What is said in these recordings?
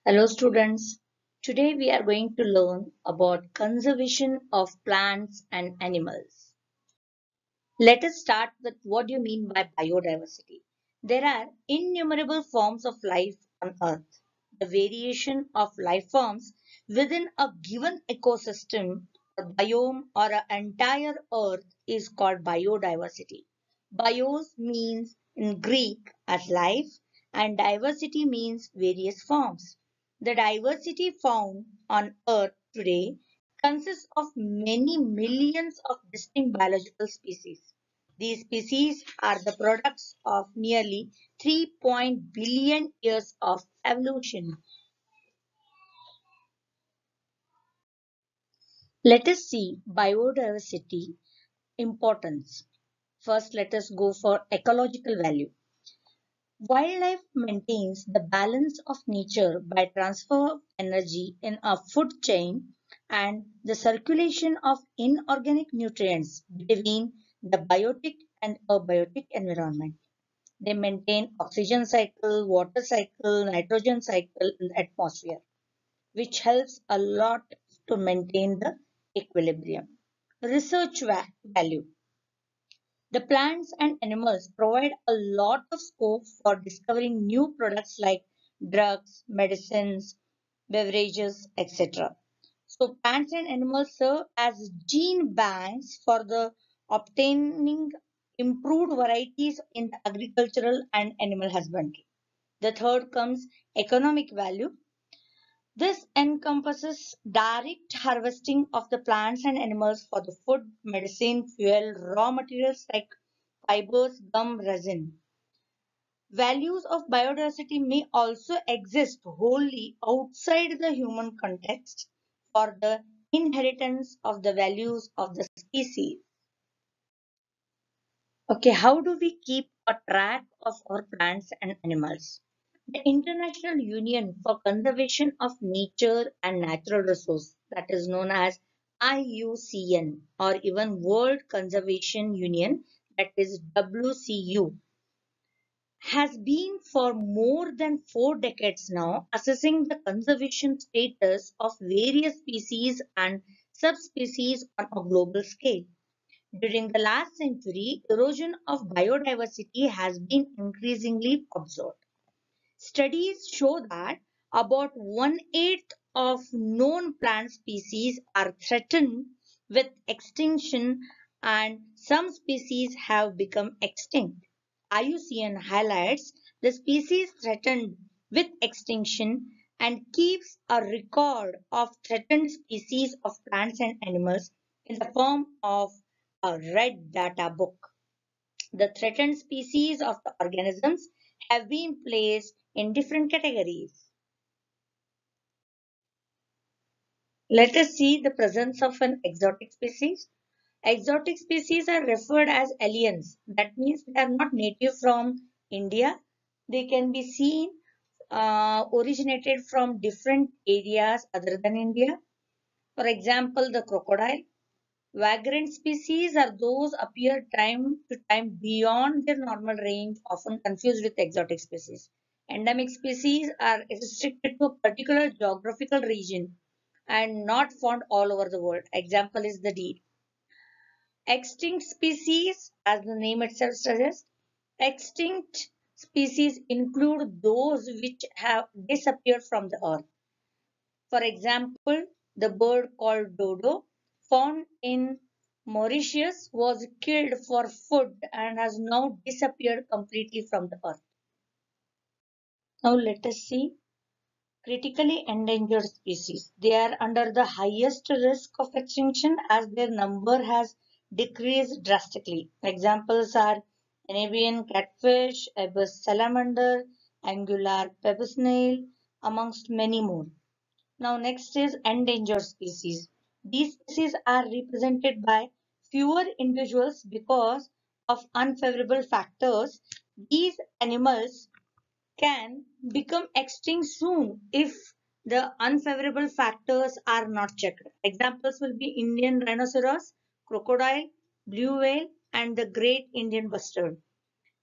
Hello students. Today we are going to learn about conservation of plants and animals. Let us start with what do you mean by biodiversity. There are innumerable forms of life on earth. The variation of life forms within a given ecosystem or biome or an entire earth is called biodiversity. Bios means in Greek as life and diversity means various forms. The diversity found on earth today consists of many millions of distinct biological species. These species are the products of nearly 3 billion years of evolution. Let us see biodiversity importance. First, let us go for ecological value. Wildlife maintains the balance of nature by transfer of energy in a food chain and the circulation of inorganic nutrients between the biotic and abiotic environment. They maintain oxygen cycle, water cycle, nitrogen cycle in the atmosphere, which helps a lot to maintain the equilibrium. Research value. The plants and animals provide a lot of scope for discovering new products like drugs, medicines, beverages, etc. So plants and animals serve as gene banks for the obtaining improved varieties in the agricultural and animal husbandry. The third comes economic value. This encompasses direct harvesting of the plants and animals for the food, medicine, fuel, raw materials like fibers, gum, resin. Values of biodiversity may also exist wholly outside the human context for the inheritance of the values of the species. Okay, how do we keep a track of our plants and animals? The International Union for Conservation of Nature and Natural Resources, that is known as IUCN, or even World Conservation Union, that is WCU, has been for more than 4 decades now assessing the conservation status of various species and subspecies on a global scale. During the last century, erosion of biodiversity has been increasingly observed. Studies show that about one-eighth of known plant species are threatened with extinction and some species have become extinct. IUCN highlights the species threatened with extinction and keeps a record of threatened species of plants and animals in the form of a red data book. The threatened species of the organisms have been placed in different categories. Let us see the presence of an exotic species. Exotic species are referred as aliens. That means they are not native from India. They can be seen originated from different areas other than India. For example, the crocodile. Vagrant species are those appear time to time beyond their normal range, often confused with exotic species. Endemic species are restricted to a particular geographical region and not found all over the world. Example is the deer. Extinct species, as the name itself suggests, extinct species include those which have disappeared from the earth. For example, the bird called dodo, found in Mauritius, was killed for food and has now disappeared completely from the earth. Now let us see critically endangered species. They are under the highest risk of extinction as their number has decreased drastically. Examples are Arabian catfish, ibis salamander, angular pepper snail, amongst many more. Now next is endangered species. These species are represented by fewer individuals because of unfavorable factors. These animals can become extinct soon if the unfavorable factors are not checked. Examples will be Indian rhinoceros, crocodile, blue whale, and the great Indian bustard.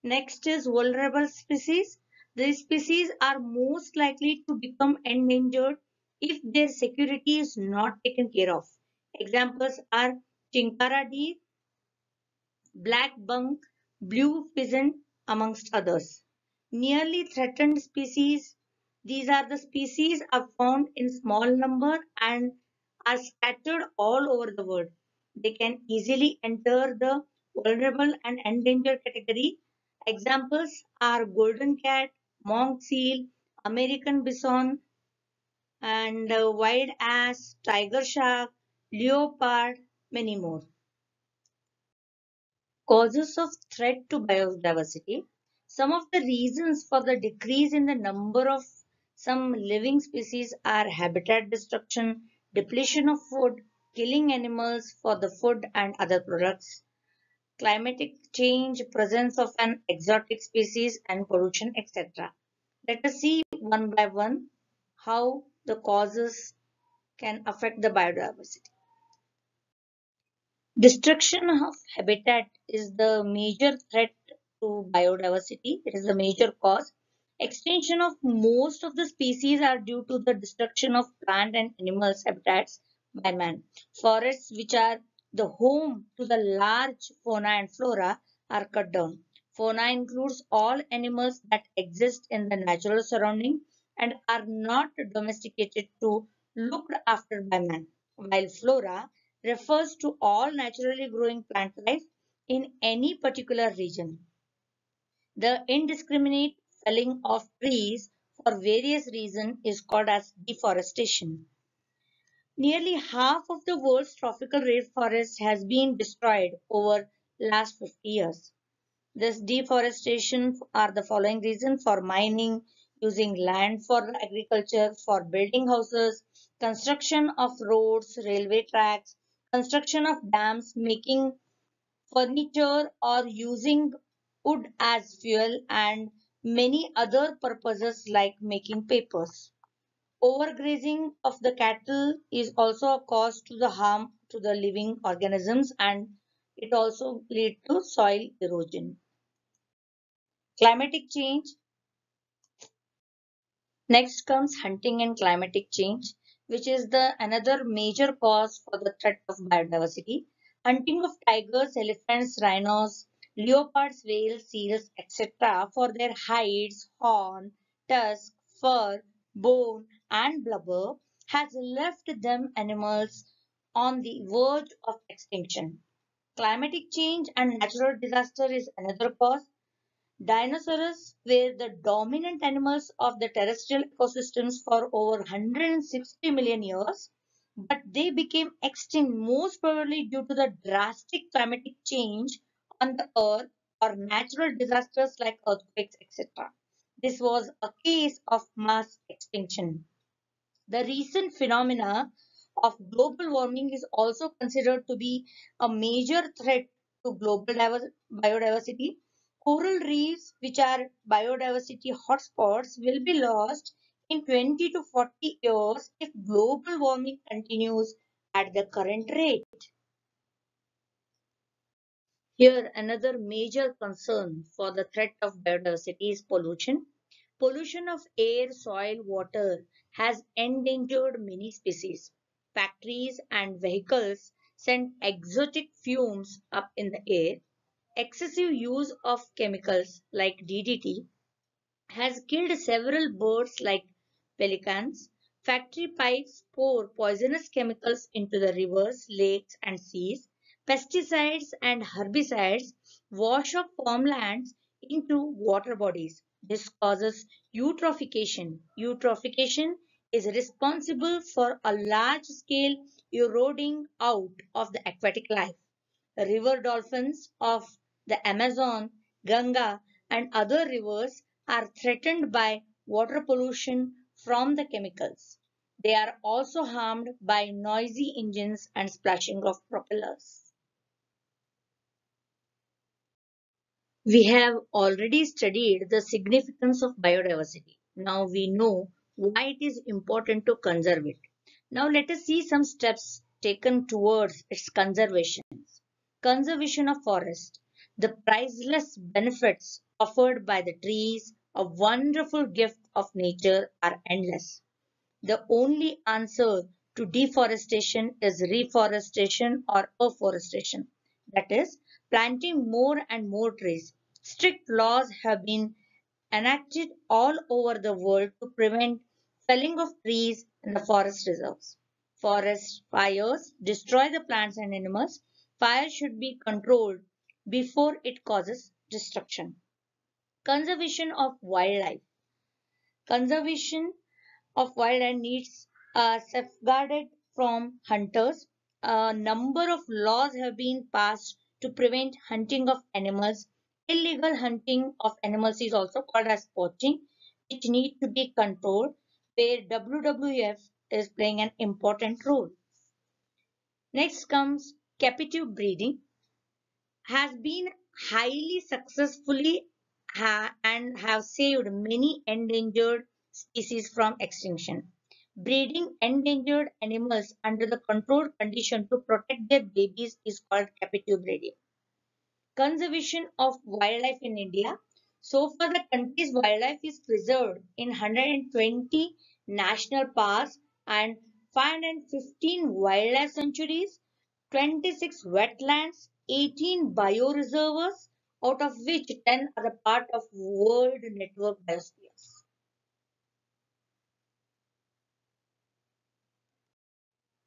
Next is vulnerable species. These species are most likely to become endangered if their security is not taken care of. Examples are Chinkara deer, black bunk, blue pheasant, amongst others. Nearly threatened species. These are the species are found in small number and are scattered all over the world. They can easily enter the vulnerable and endangered category. Examples are golden cat, monk seal, American bison, and wild ass, tiger shark, leopard, many more. Causes of threat to biodiversity. Some of the reasons for the decrease in the number of some living species are habitat destruction, depletion of food, killing animals for the food and other products, climatic change, presence of an exotic species, and pollution, etc. Let us see one by one how the causes can affect the biodiversity. Destruction of habitat is the major threat to biodiversity. It is the major cause. Extinction of most of the species are due to the destruction of plant and animals habitats by man. Forests, which are the home to the large fauna and flora, are cut down. Fauna includes all animals that exist in the natural surrounding and are not domesticated to looked after by man, while flora refers to all naturally growing plant life in any particular region. The indiscriminate felling of trees for various reasons is called as deforestation. Nearly half of the world's tropical rainforest has been destroyed over last 50 years. This deforestation are the following reasons: for mining, using land for agriculture, for building houses, construction of roads, railway tracks, construction of dams, making furniture or using wood as fuel, and many other purposes like making papers. Overgrazing of the cattle is also a cause to the harm to the living organisms, and it also lead to soil erosion. Climatic change. Next comes hunting and climatic change, which is the another major cause for the threat of biodiversity. Hunting of tigers, elephants, rhinos, leopards, whales, seals, etc. for their hides, horn, tusk, fur, bone, and blubber has left them animals on the verge of extinction. Climatic change and natural disaster is another cause. Dinosaurs were the dominant animals of the terrestrial ecosystems for over 160 million years, but they became extinct most probably due to the drastic climatic change on the earth or natural disasters like earthquakes, etc. This was a case of mass extinction. The recent phenomena of global warming is also considered to be a major threat to global biodiversity. Coral reefs, which are biodiversity hotspots, will be lost in 20 to 40 years if global warming continues at the current rate. Here, another major concern for the threat of biodiversity is pollution. Pollution of air, soil, water has endangered many species. Factories and vehicles send exotic fumes up in the air. Excessive use of chemicals like DDT has killed several birds like pelicans. Factory pipes pour poisonous chemicals into the rivers, lakes, and seas. Pesticides and herbicides wash up farmlands into water bodies. This causes eutrophication. Eutrophication is responsible for a large scale eroding out of the aquatic life. River dolphins of the Amazon, Ganga, and other rivers are threatened by water pollution from the chemicals. They are also harmed by noisy engines and splashing of propellers. We have already studied the significance of biodiversity. Now we know why it is important to conserve it. Now let us see some steps taken towards its conservation. Conservation of forest. The priceless benefits offered by the trees, a wonderful gift of nature, are endless. The only answer to deforestation is reforestation or afforestation. That is, planting more and more trees. Strict laws have been enacted all over the world to prevent felling of trees in the forest reserves. Forest fires destroy the plants and animals. Fire should be controlled before it causes destruction. Conservation of wildlife. Conservation of wildlife needs safeguarded from hunters. A number of laws have been passed to prevent hunting of animals. Illegal hunting of animals is also called as poaching, which need to be controlled, where WWF is playing an important role. Next comes captive breeding, has been highly successfully and have saved many endangered species from extinction. Breeding endangered animals under the controlled condition to protect their babies is called captive breeding. Conservation of wildlife in India. So far, the country's wildlife is preserved in 120 national parks and 515 wildlife sanctuaries, 26 wetlands, 18 bioreservoirs, out of which 10 are a part of World Network Biospheres.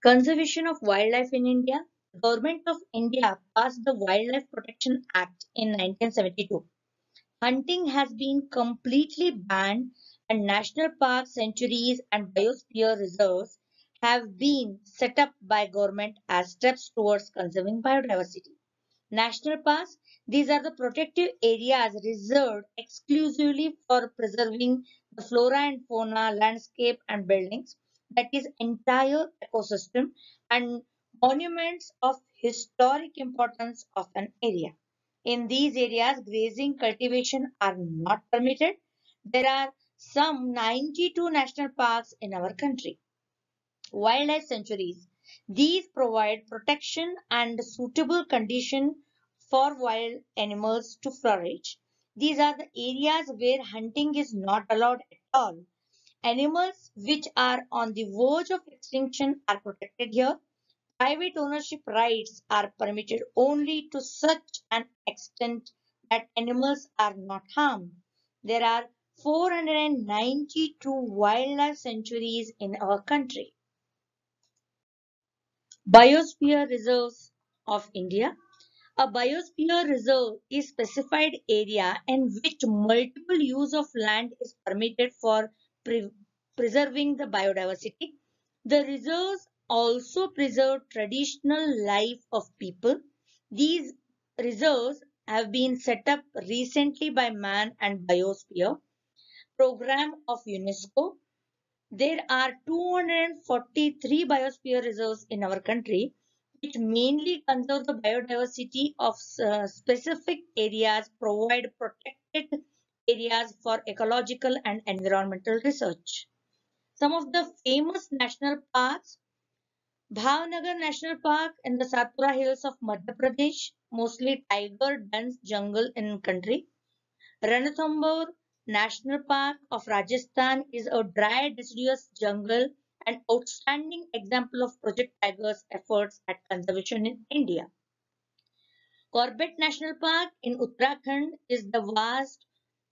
Conservation of wildlife in India. Government of India passed the Wildlife Protection Act in 1972. Hunting has been completely banned, and national parks, sanctuaries, and biosphere reserves have been set up by government as steps towards conserving biodiversity. National parks, these are the protective areas reserved exclusively for preserving the flora and fauna, landscape, and buildings, that is, entire ecosystem, and monuments of historic importance of an area. In these areas, grazing cultivation are not permitted. There are some 92 national parks in our country. Wildlife sanctuaries. These provide protection and suitable condition for wild animals to flourish. These are the areas where hunting is not allowed at all. Animals which are on the verge of extinction are protected here. Private ownership rights are permitted only to such an extent that animals are not harmed. There are 492 wildlife sanctuaries in our country. Biosphere reserves of India. A biosphere reserve is specified area in which multiple use of land is permitted for pre- preserving the biodiversity. The reserves also preserve traditional life of people. These reserves have been set up recently by Man and Biosphere program of UNESCO. There are 243 biosphere reserves in our country, which mainly conserve the biodiversity of specific areas, provide protected areas for ecological and environmental research. Some of the famous national parks: Bhavnagar National Park in the Satpura Hills of Madhya Pradesh, mostly tiger dense jungle in country. Ranthambore National Park of Rajasthan is a dry deciduous jungle, an outstanding example of Project Tiger's efforts at conservation in India. Corbett National Park in Uttarakhand is the vast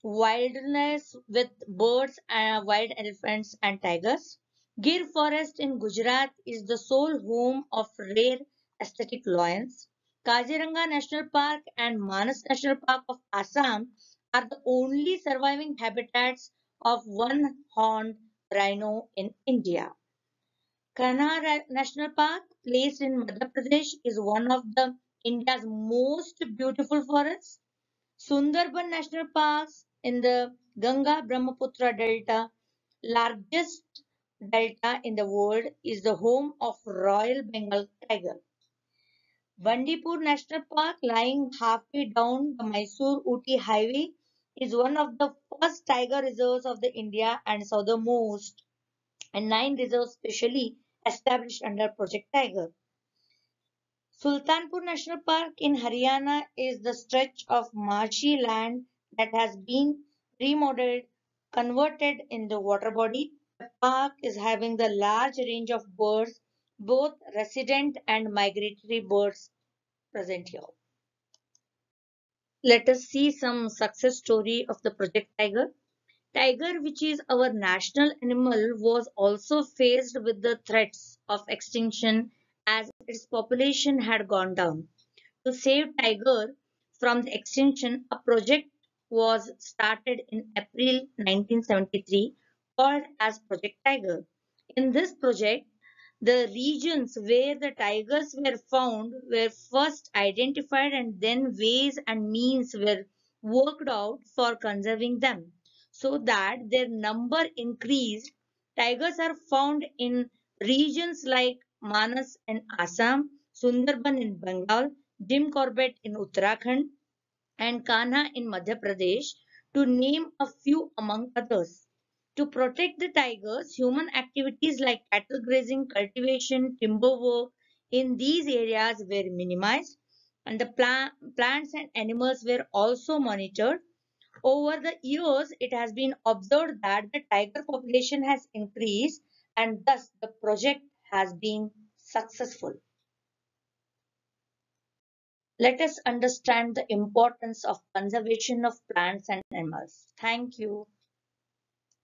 wilderness with birds, wild elephants, and tigers. Gir Forest in Gujarat is the sole home of rare aesthetic lions. Kaziranga National Park and Manas National Park of Assam are the only surviving habitats of one-horned rhino in India. Kanha National Park, placed in Madhya Pradesh, is one of the India's most beautiful forests. Sundarban National Parks in the Ganga Brahmaputra Delta, largest delta in the world, is the home of Royal Bengal tiger. Bandipur National Park, lying halfway down the Mysore-Ooty highway, is one of the first tiger reserves of the India and southernmost, and nine reserves specially established under Project Tiger. Sultanpur National Park in Haryana is the stretch of marshy land that has been remodeled, converted in the water body. The park is having the large range of birds, both resident and migratory birds present here. Let us see some success story of the Project Tiger. Tiger, which is our national animal, was also faced with the threats of extinction as its population had gone down. To save tiger from the extinction, a project was started in April 1973 called as Project Tiger. In this project, the regions where the tigers were found were first identified and then ways and means were worked out for conserving them so that their number increased. Tigers are found in regions like Manas in Assam, Sundarban in Bengal, Jim Corbett in Uttarakhand, and Kanha in Madhya Pradesh, to name a few among others. To protect the tigers, human activities like cattle grazing, cultivation, timber work in these areas were minimized, and the plants and animals were also monitored. Over the years, it has been observed that the tiger population has increased, and thus the project has been successful. Let us understand the importance of conservation of plants and animals. Thank you.